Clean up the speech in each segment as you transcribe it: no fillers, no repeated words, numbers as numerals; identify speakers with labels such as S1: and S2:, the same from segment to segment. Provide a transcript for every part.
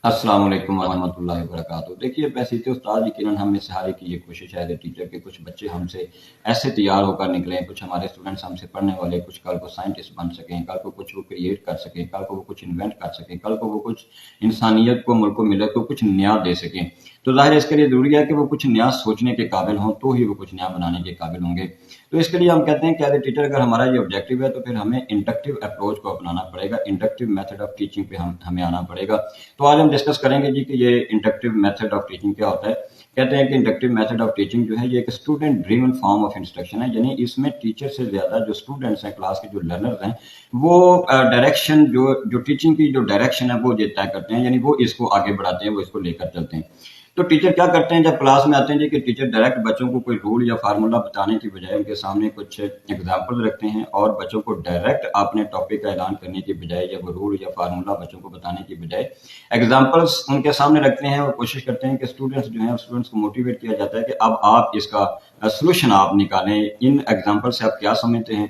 S1: السلام علیکم ورحمۃ اللہ وبرکاتہ۔ دیکھیے ویسے تو استاد یقیناً ہم میں سے ہر ایک کی یہ کوشش ہے کہ ٹیچر کے کچھ بچے ہم سے ایسے تیار ہو کر نکلیں، کچھ ہمارے اسٹوڈنٹس ہم سے پڑھنے والے کچھ کل کو سائنٹسٹ بن سکیں، کل کو کچھ وہ کریٹ کر سکیں، کل کو وہ کچھ انوینٹ کر سکیں، کل کو وہ کچھ انسانیت کو، ملک و ملت کو کچھ نیا دے سکیں۔ تو ظاہر ہے اس کے لیے ضروری ہے کہ وہ کچھ نیا سوچنے کے قابل ہوں، تو ہی وہ کچھ نیا بنانے کے قابل ہوں گے۔ تو اس کے لیے ہم کہتے ہیں کہ ایز اے ٹیچر اگر ہمارا یہ آبجیکٹو ہے تو پھر ہمیں انڈکٹیو اپروچ کو اپنانا پڑے گا، انڈکٹیو میتھڈ آف ٹیچنگ پہ ہمیں آنا پڑے گا۔ تو آج ہم ڈسکس کریں گے جی کہ یہ انڈکٹیو میتھڈ آف ٹیچنگ کیا ہوتا ہے۔ کہتے ہیں کہ انڈکٹیو میتھڈ آف ٹیچنگ جو ہے یہ ایک student driven form of instruction ہے، یعنی اس میں ٹیچر سے زیادہ جو اسٹوڈنٹس ہیں، کلاس کے جو لرنرز ہیں، وہ ڈائریکشن جو ٹیچنگ کی جو ڈائریکشن ہے وہ طے کرتے ہیں، یعنی وہ اس کو آگے بڑھاتے ہیں، وہ اس کو لے کر چلتے ہیں۔ تو ٹیچر کیا کرتے ہیں جب کلاس میں آتے ہیں جی کہ ٹیچر ڈائریکٹ بچوں کو کوئی رول یا فارمولا بتانے کی بجائے ان کے سامنے کچھ ایگزامپل رکھتے ہیں، اور بچوں کو ڈائریکٹ اپنے ٹاپک کا اعلان کرنے کی بجائے یا وہ رول یا فارمولا بچوں کو بتانے کی بجائے ایگزامپلس ان کے سامنے رکھتے ہیں، اور کوشش کرتے ہیں کہ اسٹوڈنٹس جو ہیں اسٹوڈنٹس کو موٹیویٹ کیا جاتا ہے کہ اب آپ اس کا سولوشن آپ نکالیں، ان ایگزامپل سے آپ کیا سمجھتے ہیں۔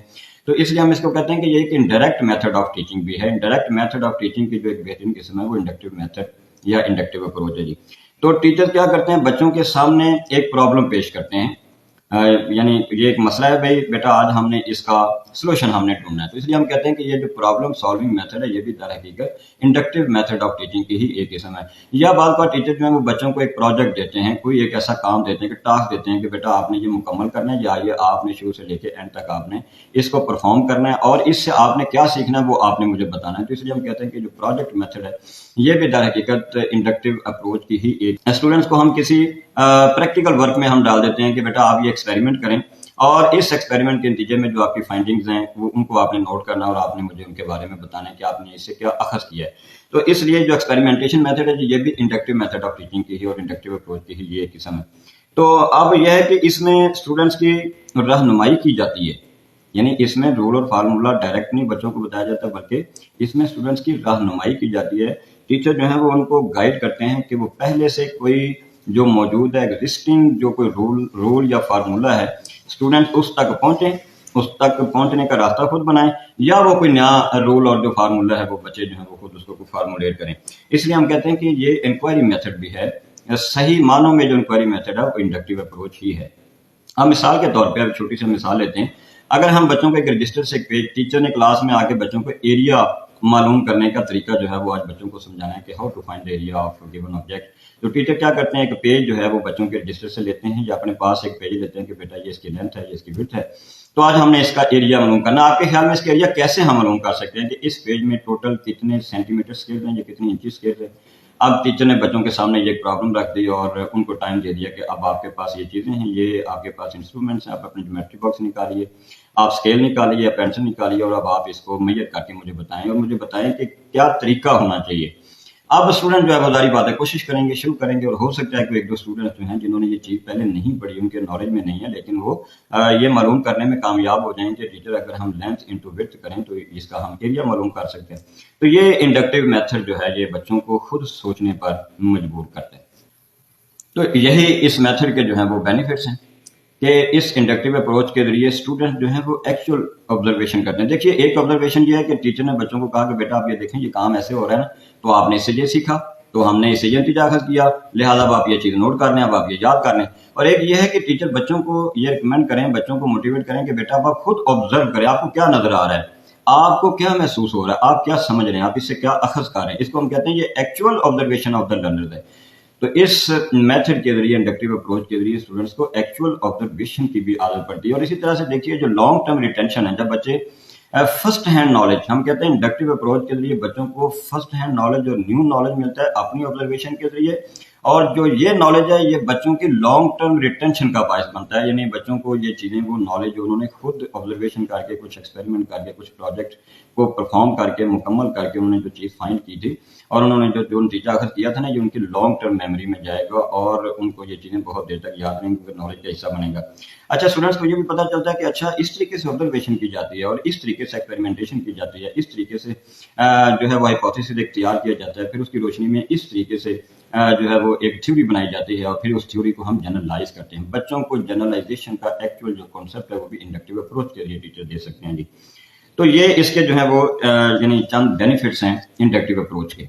S1: تو اس لیے ہم اس کو کہتے ہیں کہ یہ ایک انڈائریکٹ میتھڈ آف ٹیچنگ بھی ہے۔ انڈائریکٹ میتھڈ آف ٹیچنگ کی جو ایک بہترین قسم ہے وہ انڈکٹیو میتھڈ یا انڈکٹیو اپروچ ہے جی۔ تو ٹیچر کیا کرتے ہیں، بچوں کے سامنے ایک پرابلم پیش کرتے ہیں، یعنی یہ ایک مسئلہ ہے، بھائی بیٹا آج ہم نے اس کا سولوشن ہم نے ڈھونڈنا ہے۔ تو اس لیے ہم کہتے ہیں کہ یہ جو پرابلم سالونگ میتھڈ ہے یہ بھی در حقیقت انڈکٹیو میتھڈ آف ٹیچنگ کی ہی ایک قسم ہے۔ یا بعض بار ٹیچر جو ہیں وہ بچوں کو ایک پروجیکٹ دیتے ہیں، کوئی ایک ایسا کام دیتے ہیں کہ ٹاسک دیتے ہیں کہ بیٹا آپ نے یہ مکمل کرنا ہے، یا یہ آپ نے شروع سے لے کے اینڈ تک آپ نے اس کو پرفارم کرنا ہے، اور اس سے آپ نے کیا سیکھنا ہے وہ آپ نے مجھے بتانا ہے۔ تو اس لیے ہم کہتے ہیں کہ جو پروجیکٹ میتھڈ ہے یہ بھی در حقیقت انڈکٹیو اپروچ کی ہی ایک۔ اسٹوڈنٹس کو ہم کسی پریکٹیکل ورک میں ہم ڈال دیتے ہیں کہ بیٹا آپ یہ ایکسپیریمنٹ کریں، اور اس ایکسپیریمنٹ کے نتیجے میں جو آپ کی فائنڈنگز ہیں وہ ان کو آپ نے نوٹ کرنا، اور آپ نے مجھے ان کے بارے میں بتانا ہے کہ آپ نے اس سے کیا اخذ کیا ہے۔ تو اس لیے جو ایکسپیریمنٹیشن میتھڈ ہے یہ بھی انڈکٹیو میتھڈ آف ٹیچنگ کی ہی اور انڈکٹیو اپروچ کی ہی یہ ایک قسم ہے۔ تو اب یہ ہے کہ اس میں اسٹوڈنٹس کی رہنمائی کی جاتی ہے، یعنی اس میں رول اور فارمولا ڈائریکٹ نہیں بچوں کو بتایا جاتا، بلکہ اس میں اسٹوڈنٹس کی رہنمائی کی جاتی ہے۔ ٹیچر جو ہیں وہ ان کو گائیڈ کرتے ہیں کہ وہ پہلے سے کوئی جو موجود ہے ایگزسٹنگ جو کوئی رول یا فارمولا ہے، اسٹوڈنٹ اس تک پہنچیں، اس تک پہنچنے کا راستہ خود بنائیں، یا وہ کوئی نیا رول اور جو فارمولا ہے وہ بچے جو ہیں وہ خود اس کو فارمولیٹ کریں۔ اس لیے ہم کہتے ہیں کہ یہ انکوائری میتھڈ بھی ہے، صحیح معنوں میں جو انکوائری میتھڈ ہے وہ انڈکٹیو اپروچ ہی ہے۔ ہم مثال کے طور پہ اب چھوٹی سی مثال لیتے ہیں۔ اگر ہم بچوں کو ایک رجسٹر سے ٹیچر نے کلاس میں آ کے بچوں کو ایریا معلوم کرنے کا طریقہ جو ہے وہ آج بچوں کو سمجھانا ہے کہ how to find area of given object. تو ٹیچر کیا کرتے ہیں، ایک پیج جو ہے وہ بچوں کے رجسٹر سے لیتے ہیں، یا اپنے پاس ایک پیج لیتے ہیں کہ بیٹا یہ اس کی لینتھ ہے، یہ اس کی وڈتھ ہے، تو آج ہم نے اس کا ایریا معلوم کرنا۔ آپ کے خیال میں اس کا ایریا کیسے ہم معلوم کر سکتے ہیں کہ اس پیج میں ٹوٹل کتنے سینٹی میٹر اسکیئر ہیں یا کتنے انچی اسکیئر ہیں؟ اب ٹیچر نے بچوں کے سامنے یہ پرابلم رکھ دی اور ان کو ٹائم دے دیا کہ اب آپ کے پاس یہ چیزیں ہیں، یہ آپ کے پاس انسٹرومنٹس ہیں، آپ اپنے جیومیٹری باکس نکالیے، آپ اسکیل نکالیے یا پینسل نکالیے، اور اب آپ اس کو میجر کر کے مجھے بتائیں، اور مجھے بتائیں کہ کیا طریقہ ہونا چاہیے۔ اب اسٹوڈنٹ جو ہے وہ ظاہری بات ہے کوشش کریں گے، شروع کریں گے، اور ہو سکتا ہے کہ ایک دو اسٹوڈنٹ جو ہیں جنہوں نے یہ چیز پہلے نہیں پڑھی، ان کے نالج میں نہیں ہے، لیکن وہ یہ معلوم کرنے میں کامیاب ہو جائیں کہ ٹیچر اگر ہم لینتھ انٹو وڈتھ کریں تو اس کا ہم ایریا معلوم کر سکتے ہیں۔ تو یہ انڈکٹیو میتھڈ جو ہے یہ بچوں کو خود سوچنے پر مجبور کرتا ہے۔ تو یہی اس میتھڈ کے جو ہیں وہ بینیفٹس ہیں کہ اس انڈکٹیو اپروچ کے ذریعے اسٹوڈنٹ جو ہیں وہ ایکچوئل آبزرویشن کرتے ہیں۔ دیکھیے ایک آبزرویشن یہ ہے کہ ٹیچر نے بچوں کو کہا کہ بیٹا آپ یہ دیکھیں یہ کام ایسے ہو رہا ہے نا، تو آپ نے اس سے یہ سیکھا، تو ہم نے اس سے یہ نتیجہ اخذ کیا، لہٰذا اب آپ یہ چیز نوٹ کر لیں، اب آپ یہ یاد کر لیں۔ اور ایک یہ ہے کہ ٹیچر بچوں کو یہ ریکمینڈ کریں، بچوں کو موٹیویٹ کریں کہ بیٹا اب آپ خود آبزرو کریں، آپ کو کیا نظر آ رہا ہے، آپ کو کیا محسوس ہو رہا ہے، آپ کیا سمجھ رہے ہیں، آپ اس سے کیا اخذ کر رہے ہیں۔ اس کو ہم کہتے ہیں یہ actual observation of the learner ہے۔ تو اس میتھڈ کے ذریعے انڈکٹیو اپروچ کے ذریعے اسٹوڈنٹس کو ایکچوئل آبزرویشن کی بھی عادت پڑتی ہے۔ اور اسی طرح سے دیکھیے جو لانگ ٹرم ریٹینشن ہے، جب بچے فرسٹ ہینڈ نالج، ہم کہتے ہیں انڈکٹیو اپروچ کے ذریعے بچوں کو فرسٹ ہینڈ نالج اور نیو نالج ملتا ہے اپنی آبزرویشن کے ذریعے، اور جو یہ نالج ہے یہ بچوں کی لانگ ٹرم ریٹینشن کا باعث بنتا ہے، یعنی بچوں کو یہ چیزیں وہ نالج جو انہوں نے خود آبزرویشن کر کے، کچھ ایکسپیریمنٹ کر کے، کچھ پروجیکٹ کو پرفارم کر کے، مکمل کر کے انہوں نے جو چیز فائنڈ کی تھی اور انہوں نے جو نتیجہ اخذ کیا تھا نا، یہ ان کی لانگ ٹرم میموری میں جائے گا اور ان کو یہ چیزیں بہت دیر تک یاد رہیں گی، نالج کا حصہ بنے گا۔ اچھا اسٹوڈنٹس کو یہ بھی پتہ چلتا ہے کہ اچھا اس طریقے سے آبزرویشن کی جاتی ہے، اور اس طریقے سے ایکسپیریمنٹیشن کی جاتی ہے، اس طریقے سے جو ہے وہ ہائپوتھیسس اختیار کیا جاتا ہے، پھر اس کی روشنی میں اس طریقے سے جو ہے وہ ایک تھیوری بنائی جاتی ہے، اور پھر اس تھیوری کو ہم جنرلائز کرتے ہیں۔ بچوں کو جنرلائزیشن کا ایکچوئل جو کانسیپٹ ہے وہ بھی انڈکٹیو اپروچ کے لیے ٹیچر دے سکتے ہیں جی۔ تو یہ اس کے جو ہے وہ یعنی چند بینیفٹس ہیں انڈکٹیو اپروچ کے۔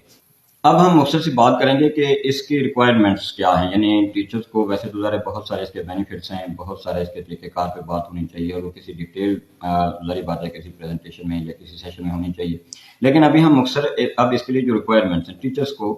S1: اب ہم مختصر سی بات کریں گے کہ اس کی ریکوائرمنٹس کیا ہیں. یعنی ٹیچرز کو ویسے تو ظاہر بہت سارے اس کے بینیفٹس ہیں، بہت سارے اس کے طریقہ کار پہ بات ہونی چاہیے، اور وہ کسی ڈیٹیل ظاہر بات ہے کسی پریزنٹیشن میں یا کسی سیشن میں ہونی چاہیے. لیکن ابھی ہم مختصر اب اس کے لیے جو ریکوائرمنٹس ہیں ٹیچرز کو،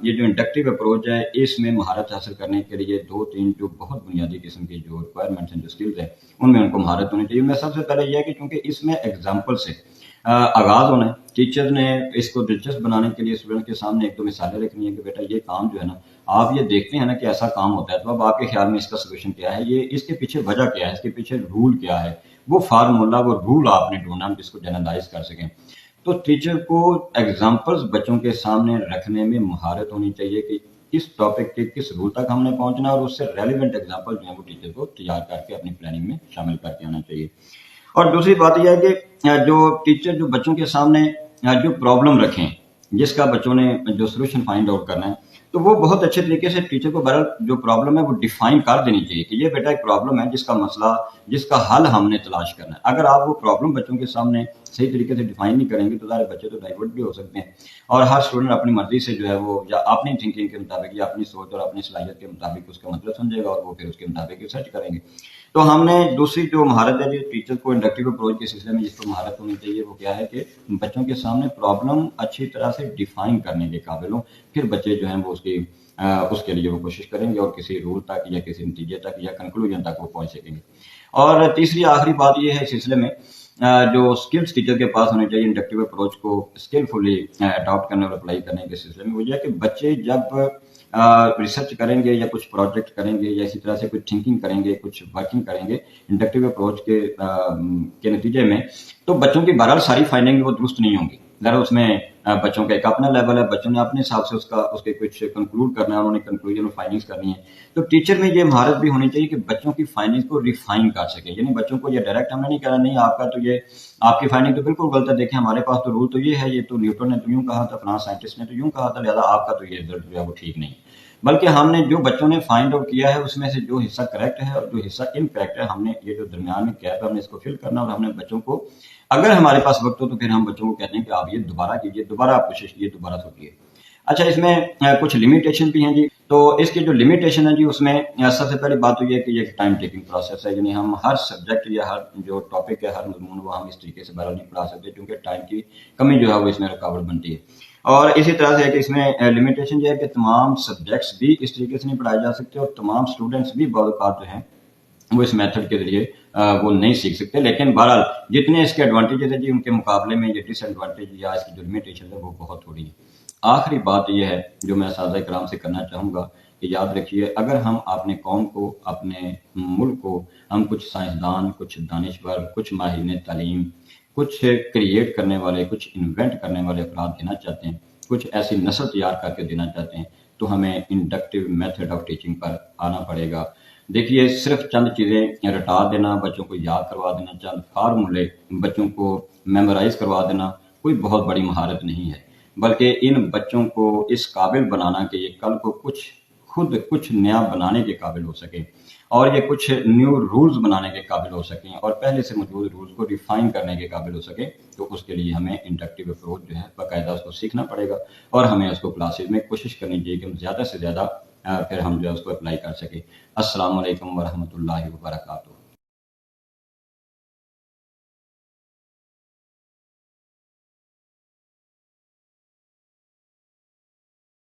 S1: یہ جو انڈکٹیو اپروچ ہے اس میں مہارت حاصل کرنے کے لیے 2-3 جو بہت بنیادی قسم کی جو ریکوائرمنٹس ہیں، جو اسکلز ہیں، ان میں ان کو مہارت ہونی چاہیے. میں سب سے پہلے یہ ہے کہ چونکہ اس میں ایگزامپل سے آغاز ہونا ہے، ٹیچر نے اس کو دلچسپ بنانے کے لیے اسٹوڈنٹ کے سامنے 1-2 مثالیں رکھنی ہے کہ بیٹا یہ کام جو ہے نا، آپ یہ دیکھتے ہیں نا کہ ایسا کام ہوتا ہے، تو اب آپ کے خیال میں اس کا سولوشن کیا ہے، یہ اس کے پیچھے وجہ کیا ہے، اس کے پیچھے رول کیا ہے، وہ فارمولا، وہ رول آپ نے ڈھونڈنا جس کو جنرلائز کر سکیں. تو ٹیچر کو ایگزامپلز بچوں کے سامنے رکھنے میں مہارت ہونی چاہیے کہ کس ٹاپک کے کس رول تک ہم نے پہنچنا ہے، اور اس سے ریلیونٹ ایگزامپل جو ہیں وہ ٹیچر کو تیار کر کے اپنی پلاننگ میں شامل کر کے آنا چاہیے. اور دوسری بات یہ ہے کہ جو ٹیچر جو بچوں کے سامنے جو پرابلم رکھیں، جس کا بچوں نے جو سولوشن فائنڈ آؤٹ کرنا ہے، تو وہ بہت اچھے طریقے سے ٹیچر کو بہرحال جو پرابلم ہے وہ ڈیفائن کر دینی چاہیے کہ یہ بیٹا ایک پرابلم ہے جس کا مسئلہ، جس کا حل ہم نے تلاش کرنا ہے. اگر آپ وہ پرابلم بچوں کے سامنے صحیح طریقے سے ڈیفائن نہیں کریں گے تو سارے بچے تو ڈائیورٹ بھی ہو سکتے ہیں، اور ہر اسٹوڈنٹ اپنی مرضی سے جو ہے وہ یا اپنی تھنکنگ کے مطابق یا اپنی سوچ اور اپنی صلاحیت کے مطابق اس کا مطلب سمجھے گا، اور وہ پھر اس کے مطابق ریسرچ کریں گے. تو ہم نے دوسری جو مہارت ہے جو ٹیچر کو انڈکٹیو اپروچ کے سلسلے میں جس کو مہارت ہونی چاہیے وہ کیا ہے کہ بچوں کے سامنے پرابلم اچھی طرح سے ڈیفائن کرنے کے قابل ہوں. پھر بچے جو ہیں وہ اس کے لیے وہ کوشش کریں گے اور کسی رول تک یا کسی نتیجے تک یا کنکلوژن تک وہ پہنچ سکیں گے. اور تیسری آخری بات یہ ہے اس سلسلے میں جو اسکلس ٹیچر کے پاس ہونے چاہیے انڈکٹیو اپروچ کو اسکلفلی اڈاپٹ کرنے اور اپلائی کرنے کے سلسلے میں، وہ یہ ہے کہ بچے جب ریسرچ کریں گے یا کچھ پروجیکٹ کریں گے یا اسی طرح سے کچھ تھنکنگ کریں گے، کچھ ورکنگ کریں گے انڈکٹیو اپروچ کے نتیجے میں، تو بچوں کی بہرحال ساری فائنڈنگ وہ درست نہیں ہوں گی. ذرا اس میں بچوں کا ایک اپنا لیول ہے، بچوں نے اپنے حساب سے اس کے کچھ کنکلوڈ کرنا ہے، انہوں نے کنکلوژن اور فائنڈنگز کرنی ہے. تو ٹیچر میں یہ مہارت بھی ہونی چاہیے کہ بچوں کی فائنڈنگز کو ریفائن کر سکے. یعنی بچوں کو یہ ڈائریکٹ ہم نے نہیں کہنا نہیں آپ کا تو یہ آپ کی فائنڈنگ تو بالکل غلط ہے، دیکھیں ہمارے پاس تو رول تو یہ ہے، یہ تو نیوٹن نے تو یوں کہا تھا، فلاں سائنٹسٹ نے تو یوں کہا تھا، لہٰذا آپ کا تو یہ رزلٹ جو ہے وہ ٹھیک نہیں. بلکہ ہم نے جو بچوں نے فائنڈ آؤٹ کیا ہے اس میں سے جو حصہ کریکٹ ہے اور جو حصہ انکریکٹ ہے، ہم نے یہ جو درمیان میں گیپ ہے ہم نے اس کو فل کرنا، اور ہم نے بچوں کو اگر ہمارے پاس وقت ہو تو پھر ہم بچوں کو کہتے ہیں کہ آپ یہ دوبارہ کیجیے، دوبارہ آپ کوشش کیجیے، دوبارہ سوچیے. اچھا، اس میں کچھ لمیٹیشن بھی ہیں جی. تو اس کی جو لمیٹیشن ہے جی، اس میں سب سے پہلی بات تو یہ ہے کہ یہ ایک ٹائم ٹیکنگ پروسیس ہے. یعنی ہم ہر سبجیکٹ یا ہر جو ٹاپک ہے، ہر مضمون وہ ہم اس طریقے سے بہرحال نہیں پڑھا سکتے، کیونکہ ٹائم کی کمی جو ہے وہ اس میں رکاوٹ بنتی ہے. اور اسی طرح سے ہے کہ اس میں لمیٹیشن یہ ہے کہ تمام سبجیکٹس بھی اس طریقے سے نہیں پڑھائے جا سکتے، اور تمام اسٹوڈنٹس بھی بعض اوقات جو ہیں وہ اس میتھڈ کے ذریعے وہ نہیں سیکھ سکتے. لیکن بہرحال جتنے اس کے ایڈوانٹیجز ہیں جی، ان کے مقابلے میں یہ ڈس ایڈوانٹیج یا اس کی جو لمیٹیشن ہے وہ بہت تھوڑی ہے. آخری بات یہ ہے جو میں اساتذہ کرام سے کرنا چاہوں گا کہ یاد رکھیے، اگر ہم اپنے قوم کو، اپنے ملک کو، ہم کچھ سائنسدان، کچھ دانشور، کچھ ماہرین تعلیم، کچھ کریٹ کرنے والے، کچھ انوینٹ کرنے والے افراد دینا چاہتے ہیں، کچھ ایسی نسل تیار کر کے دینا چاہتے ہیں، تو ہمیں انڈکٹیو میتھڈ آف ٹیچنگ پر آنا پڑے گا. دیکھیے، صرف چند چیزیں رٹا دینا، بچوں کو یاد کروا دینا، چند فارمولے بچوں کو میمورائز کروا دینا کوئی بہت بڑی مہارت نہیں ہے، بلکہ ان بچوں کو اس قابل بنانا کہ یہ کل کو خود کچھ نیا بنانے کے قابل ہو سکیں، اور یہ کچھ نیو رولز بنانے کے قابل ہو سکیں، اور پہلے سے موجود رولز کو ریفائن کرنے کے قابل ہو سکیں. تو اس کے لیے ہمیں انڈکٹیو اپروچ جو ہے باقاعدہ اس کو سیکھنا پڑے گا، اور ہمیں اس کو کلاسز میں کوشش کرنی چاہیے کہ ہم زیادہ سے زیادہ پھر ہم جو ہے اس کو اپلائی کر سکیں. السلام علیکم ورحمۃ اللہ وبرکاتہ.